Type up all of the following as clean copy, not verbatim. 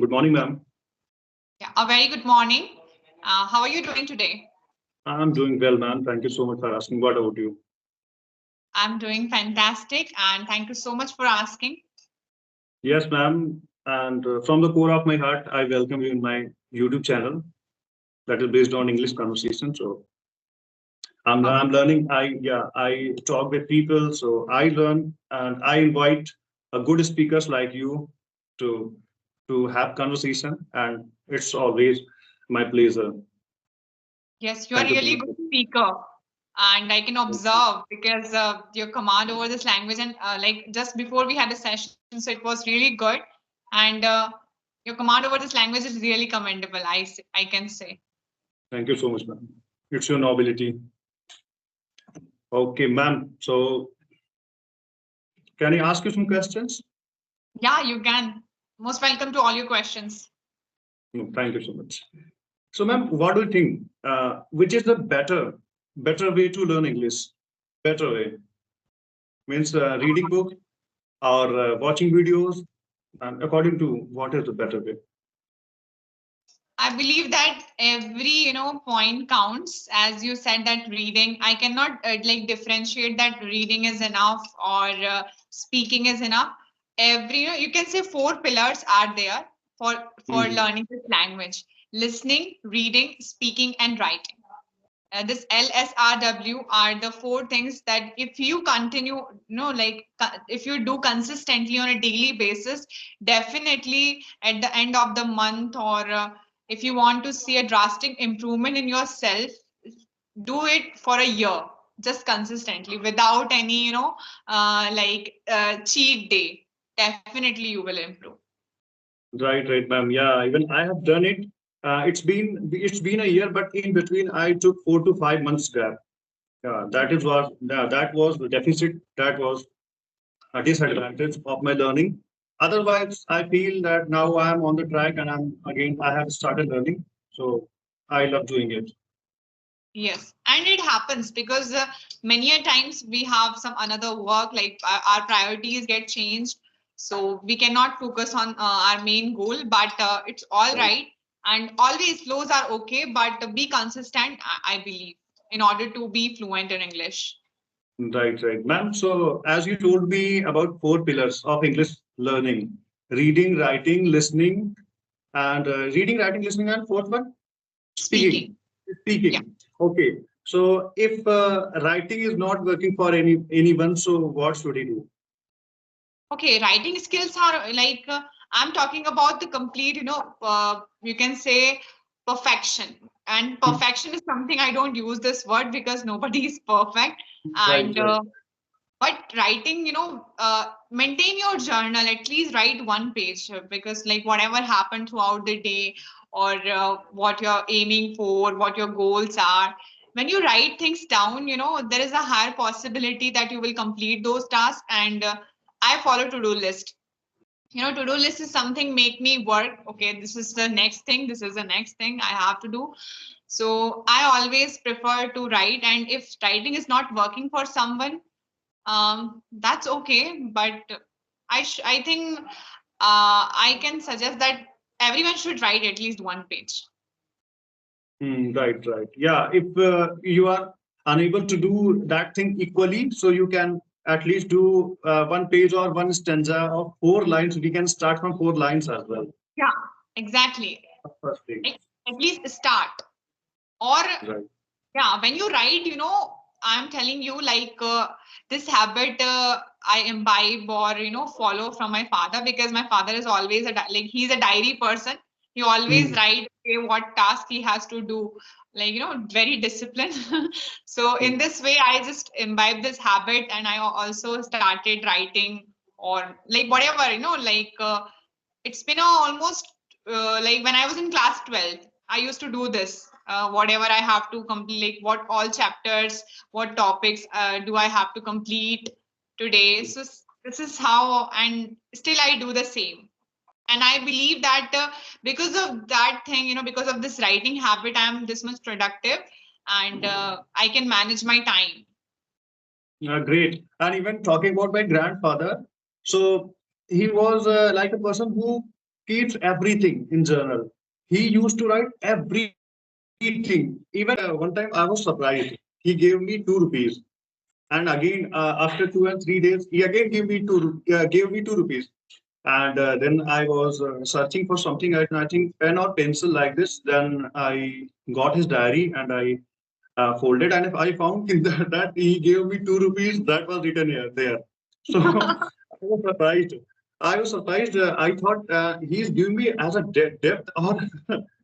Good morning, ma'am. Yeah, a very good morning. How are you doing today? I'm doing well, ma'am. Thank you so much for asking. What about you? I'm doing fantastic, and thank you so much for asking. Yes, ma'am. And from the core of my heart, I welcome you in my YouTube channel that is based on English conversation. So I'm Perfect. learning. I talk with people, so I learn and I invite a good speakers like you to to have conversation, and it's always my pleasure. Yes, you are Thank you so really much. good speaker, and I can observe because your command over this language and like just before we had a session, so it was really good, and your command over this language is really commendable. I can say. Thank you so much, ma'am. It's your nobility. Okay, ma'am. So can I ask you some questions? Yeah, you can. Most welcome to all your questions. No, thank you so much. So, ma'am, what do you think? Which is the better way to learn English? Better way means reading book or watching videos. And according to what is the better way? I believe that every point counts. As you said that reading, I cannot like differentiate that reading is enough or speaking is enough. Every you can say four pillars are there for Mhm. learning this language: listening, reading, speaking, and writing. This LSRW are the four things that if you continue, if you do consistently on a daily basis, definitely at the end of the month or if you want to see a drastic improvement in yourself, do it for a year, just consistently without any, cheat day. Definitely you will improve. Right, ma'am. Yeah, even I have done it. It's been a year, but in between I took 4 to 5 months gap. That was the deficit. That was a disadvantage of my learning. Otherwise, I feel that now I am on the track and I have started learning. So I love doing it. Yes, and it happens because many a times we have some another work, like our priorities get changed, so we cannot focus on our main goal. But it's all Right, right, and always flows are okay. But be consistent, I believe, in order to be fluent in English. right. Ma'am, so as you told me about four pillars of English learning, reading, writing, listening, and and fourth one, speaking. Speaking, yeah. Speaking. Okay. So if writing is not working for anyone, so what should he do? Okay, writing skills are like I'm talking about the complete, you can say perfection. And perfection is something I don't use this word because nobody is perfect. Right, And right. but writing, maintain your journal, at least write one page because like whatever happened throughout the day or what you're aiming for, what your goals are. When you write things down, there is a higher possibility that you will complete those tasks. And I follow to-do list. To-do list is something make me work. Okay, this is the next thing. This is the next thing I have to do. So I always prefer to write. And if writing is not working for someone, that's okay. But I think I can suggest that everyone should write at least one page. Right. Yeah, if you are unable to do that thing equally, so you can at least do one page or one stanza of 4 lines. We can start from 4 lines as well. Yeah, exactly. First thing. At least start. Or Right. yeah, when you write, I'm telling you, like this habit I imbibe or follow from my father, because my father is always like he's a diary person. He always Hmm. write, okay, what task he has to do, like very disciplined. So in this way I just imbibe this habit, and I also started writing, or like whatever, like it's been almost like when I was in class 12, I used to do this. Whatever I have to complete, like what all chapters, what topics do I have to complete today. So this is how, and still I do the same. And I believe that because of that thing, because of this writing habit, I am this much productive, and I can manage my time. Great. And even talking about my grandfather, so he was like a person who keeps everything in journal. He used to write everything. Even one time I was surprised. He gave me 2 rupees, and again after 2 and 3 days, he again gave me 2 rupees. And then I was searching for something, I think pen or pencil like this. Then I got his diary and I folded, and if I found in that he gave me 2 rupees that was written here there. So I was surprised. I was surprised. I thought he's giving me as a debt, or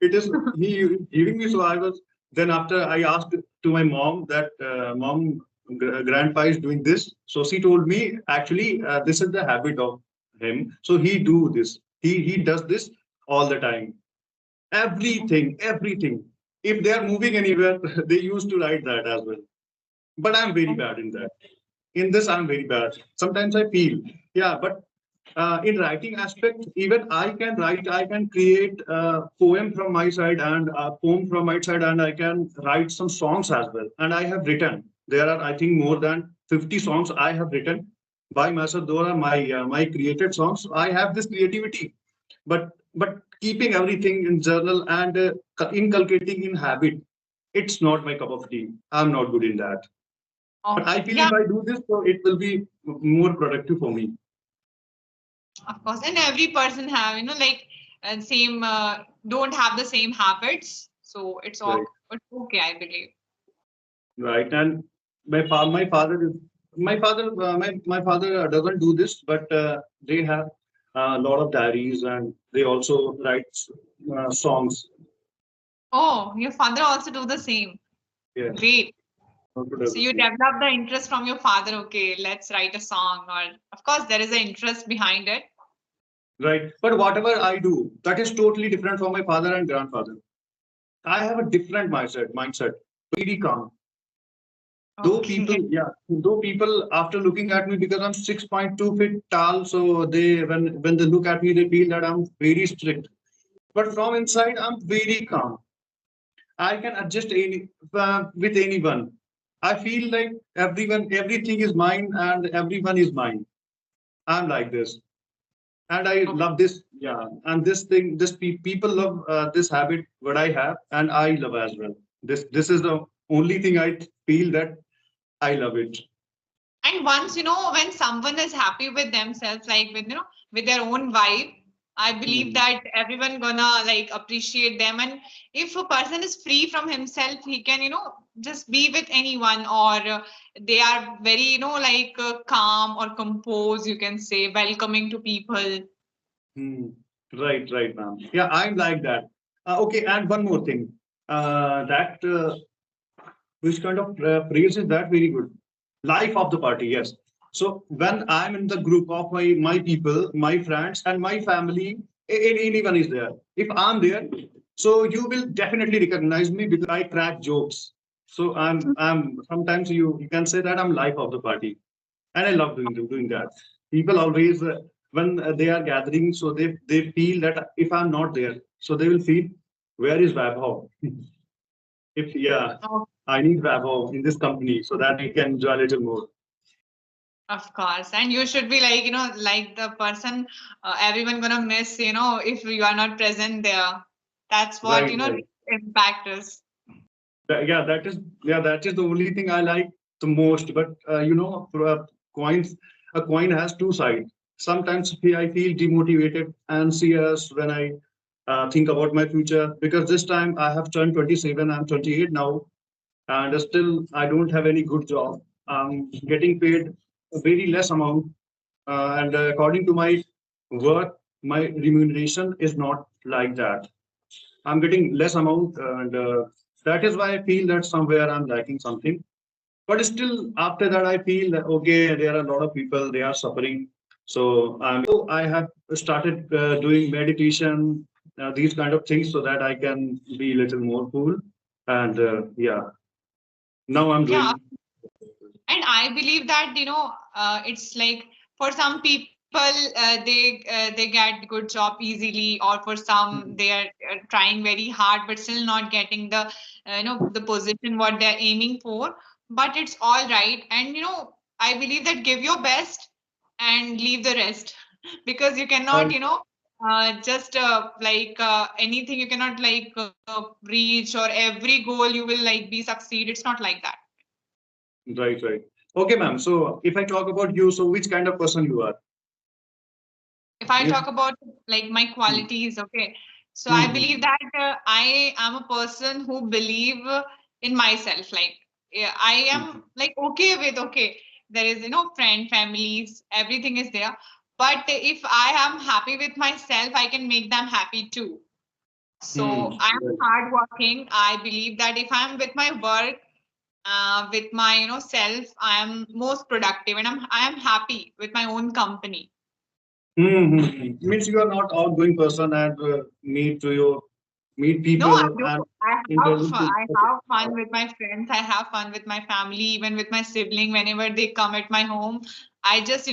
it is he giving me. So I was then after I asked to my mom that mom, grandpa is doing this. So she told me actually this is the habit of him. So he do this. He does this all the time. Everything. If they are moving anywhere, they used to write that as well. But I'm very bad in that. In this, I'm very bad. Sometimes I feel, yeah, but in writing aspect, even I can write, I can create a poem from my side and a poem from my side, and I can write some songs as well. And I have written. There are, I think, more than 50 songs I have written by myself. Those are my created songs. So I have this creativity, but keeping everything in journal and inculcating in habit, it's not my cup of tea. I'm not good in that. But I Okay. feel Yeah, if I do this, so it will be more productive for me. of course. And every person have, like same, don't have the same habits. So it's Right. all it's okay, I believe. Right. And my father is my father doesn't do this, but they have a lot of diaries, and they also write songs. Oh, your father also do the same. Yeah, Great. also does So the you same. develop the interest from your father. Okay, let's write a song. Or of course, there is an interest behind it. Right. But whatever I do, that is totally different from my father and grandfather. I have a different mindset, very calm. Okay. Though people after looking at me, because I'm 6.2 feet tall, so they when they look at me, they feel that I'm very strict. But from inside, I'm very calm. I can adjust with anyone. I feel like everything is mine, and everyone is mine. I'm like this, and I Okay. love this. Yeah, and this thing, people love this habit what I have, and I love as well. This is the only thing I feel that I love it. And once, when someone is happy with themselves, like with their own vibe, I believe Hmm. that everyone gonna like appreciate them. And if a person is free from himself, he can, just be with anyone, or they are very, like calm or composed, you can say, welcoming to people. Hmm. Right, ma'am. Yeah, I'm like that. Okay, and one more thing. That which kind of phrase is that very good? Life of the party, yes. So when I'm in the group of my people, my friends, and my family, anyone is there. If I'm there, so you will definitely recognize me because I crack jokes. So I'm sometimes you can say that I'm life of the party, and I love doing that. People always when they are gathering, so they feel that if I'm not there, so they will feel where is Vaibhav? If yeah, I need Vaibhav in this company so that I can enjoy a little more. Of course, and you should be like, like the person everyone gonna miss, if you are not present there. That's what, Right. impact is. Yeah, that is the only thing I like the most. But for coins, a coin has two sides. Sometimes I feel demotivated, anxious when I think about my future, because this time I have turned 27. I'm 28 now, and still I don't have any good job. I'm getting paid a very less amount, and according to my work, my remuneration is not like that. I'm getting less amount, and that is why I feel that somewhere I'm lacking something. But still, after that, I feel that okay, there are a lot of people they are suffering. So I have started doing meditation, these kind of things, so that I can be a little more cool. And yeah, now I'm Yeah, doing. and I believe that it's like for some people they get good job easily, or for some they are trying very hard but still not getting the the position what they're aiming for. But it's all right, and I believe that give your best and leave the rest because you cannot Right. just anything you cannot reach, or every goal you will like be succeed. It's not like that. Right, right. Okay, ma'am. So if I talk about you, so which kind of person you are? If I Means, talk about like my hmm, qualities, okay. So I hmm, believe that I am a person who believe in myself. Like, yeah, I hmm, am like okay with okay. There is friend, families, everything is there. But if I am happy with myself, I can make them happy too. hmm, So I am right. hardworking. I believe that if I'm with my work, with my self, I am most productive, and I am happy with my own company. Means you are not outgoing person and meet No, I people do. and I have interview fun. to. I Okay. have fun with my friends. I have fun with my family, even with my sibling. Whenever they come at my home, I just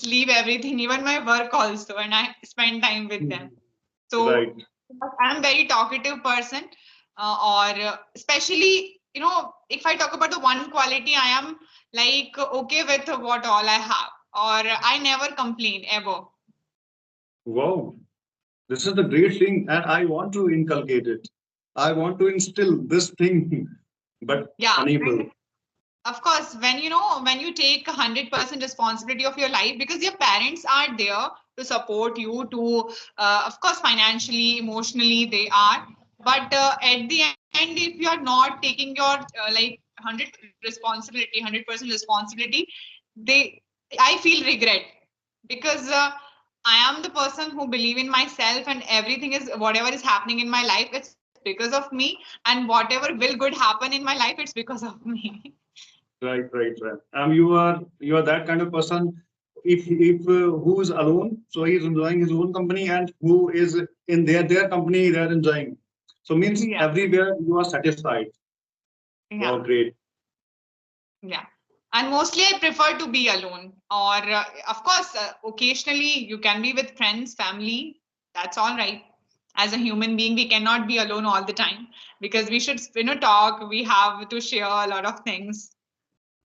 leave everything, even my work also, and I spend time with them. Hmm, So right. I'm very talkative person, or especially if I talk about the one quality, I am like okay with what all I have, or I never complain ever. Wow. This is the great thing, and I want to inculcate it. I want to instill this thing, but Yeah, and unable. of course, when you take 100% responsibility of your life, because your parents are there to support you, to of course financially, emotionally they are. But at the end, if you are not taking your 100% responsibility, they I feel regret, because I am the person who believe in myself, and everything is whatever is happening in my life, it's because of me, and whatever will good happen in my life, it's because of me. Right, right, right. You are that kind of person. If who is alone, so he's enjoying his own company, and who is in their company, they are enjoying. So means Yeah, everywhere you are satisfied. yeah, Wow, great. yeah. And mostly I prefer to be alone. Or, of course, occasionally you can be with friends, family. That's all right. As a human being, we cannot be alone all the time, because we should, talk. We have to share a lot of things.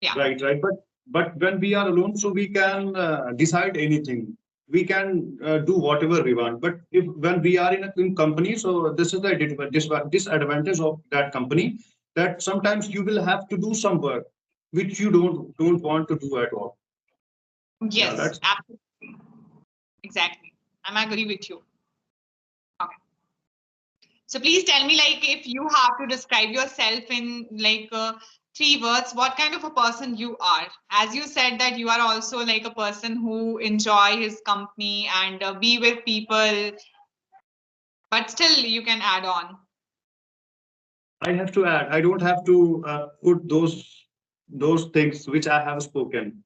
Yeah. Right, right. But when we are alone, so we can decide anything. We can do whatever we want. But if when we are in company, so this is the disadvantage of that company, that sometimes you will have to do some work which you don't want to do at all. Yeah, Yes, that's absolutely. Exactly. I'm agree with you. Okay. So please tell me, like, if you have to describe yourself in like 3 words, what kind of a person you are? As you said that you are also like a person who enjoy his company and be with people, but still you can add on. I have to add. I don't have to put those things which I have spoken.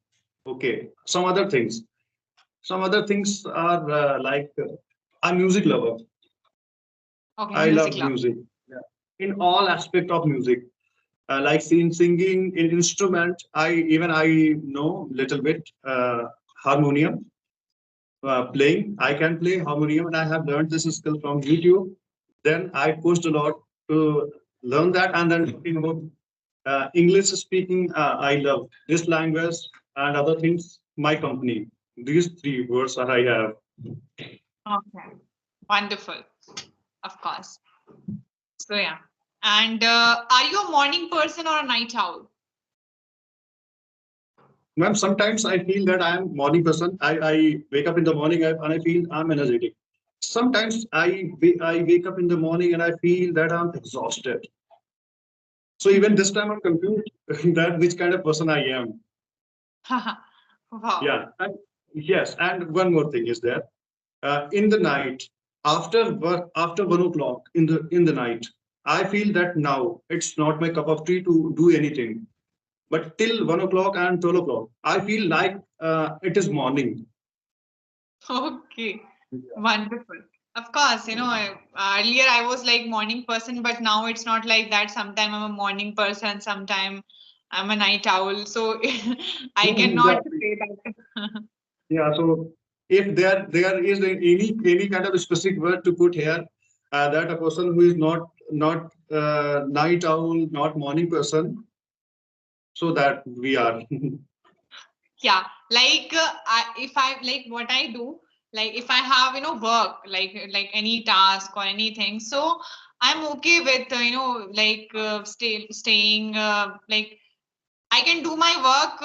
Okay, some other things. Some other things are I'm music lover. Okay, I music love love. music. Yeah. In all aspect of music, like singing in instrument. I know little bit harmonium playing. I can play harmonium, and I have learned this skill from YouTube. Then I pushed a lot to learn that, and then talking about English speaking, I love this language and other things. My company. These 3 words that I have. Okay, wonderful. Of course. So yeah. And are you a morning person or a night owl? Ma'am, sometimes I feel that I am morning person. I wake up in the morning and I feel I'm energetic. Sometimes I wake up in the morning and I feel that I'm exhausted. So even this time I'm confused that which kind of person I am. Wow. Yeah. And yes. And one more thing is there. In the night, after work, after 1 o'clock in the night, I feel that now it's not my cup of tea to do anything. But till 1 o'clock and 12 o'clock, I feel like it is morning. Okay, wonderful. Of course, earlier I was like morning person, but now it's not like that. Sometime I'm a morning person, sometime I'm a night owl. So I Yeah, cannot exactly. say that. Yeah. So if there is any kind of specific word to put here, that a person who is not night owl, not morning person, so that we are. Yeah, like if I like what I do, like if I have work, like any task or anything, so I'm okay with staying like I can do my work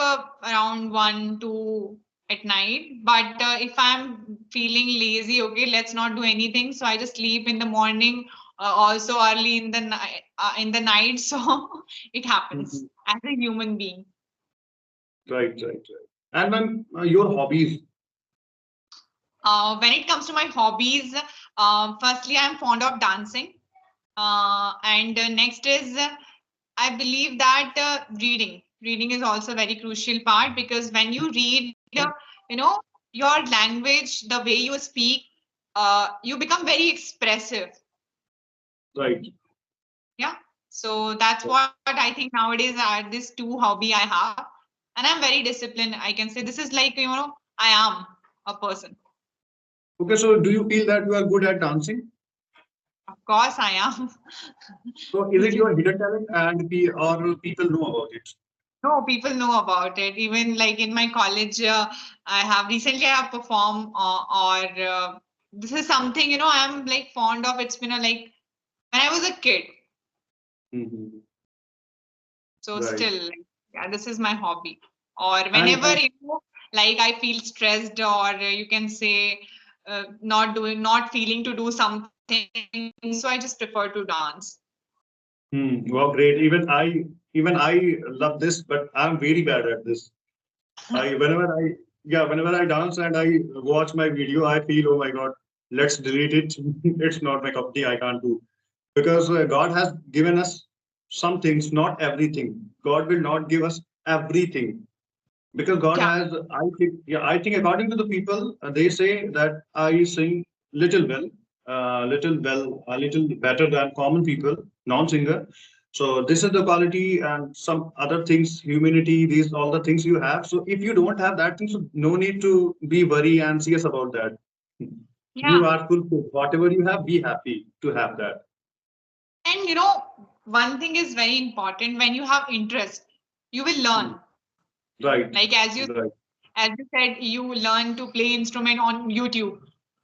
around 1 2 at night. But if I'm feeling lazy, okay, let's not do anything. So I just sleep in the morning, also early in the night. So it happens Mhm. as a human being. Right, right, right. And ma'am, your hobbies. When it comes to my hobbies, firstly, I'm fond of dancing. And next is, I believe that reading. Reading is also a very crucial part, because when you read, you know, your language, the way you speak, you become very expressive. Right. Yeah. So that's what I think nowadays are these two hobby I have. And I'm very disciplined. I can say this is like, I am a person. Okay, so do you feel that you are good at dancing? Of course I am. So is it your hidden talent and or people know about it? No, people know about it. Even like in my college, I have performed, or this is something I'm like fond of. It's been like when I was a kid. Mhm. So Right. still, like, yeah, this is my hobby. Or And whenever like I feel stressed, or you can say not feeling to do something, so I just prefer to dance. wow, great. Even I love this, but I'm very bad at this. I whenever I yeah, whenever I dance and I watch my video, I feel, oh my God, let's delete it. It's not my cup of tea. I can't do, because God has given us some things, not everything. God will not give us everything, because God Yeah. has. I think according to the people, they say that I sing a little better than common people, non-singer. So this is the quality, and some other things, humanity, these all the things you have. So if you don't have that thing, so no need to be worry and serious about that. You Yeah. are fulfilled. Whatever you have, be happy to have that. And one thing is very important: when you have interest, you will Hmm. learn. Right, Like right, as you said, you learn to play instrument on YouTube.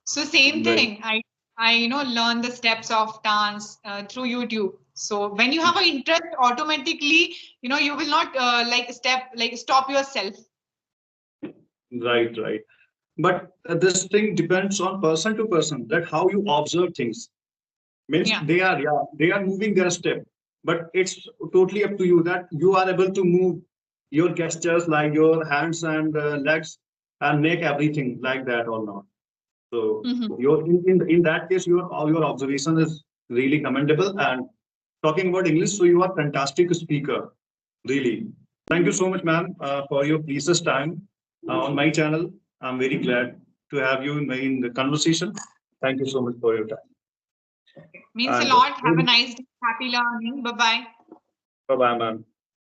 So same right. thing. I learn the steps of dance through YouTube. So when you have an interest, automatically you will not stop yourself. Right, right. But this thing depends on person to person, that how you observe things. Means Yeah. they are moving their step, but it's totally up to you that you are able to move your gestures, like your hands and legs and neck, everything like that or not. So Mhm. in that case, your observation is really commendable. And talking about English, so you are fantastic speaker, really. Thank you so much, ma'am, for your precious time on my channel. I'm very glad to have you in the conversation. Thank you so much for your time. Means a And lot. Have a nice day. Happy learning. Bye bye. bye bye, ma'am.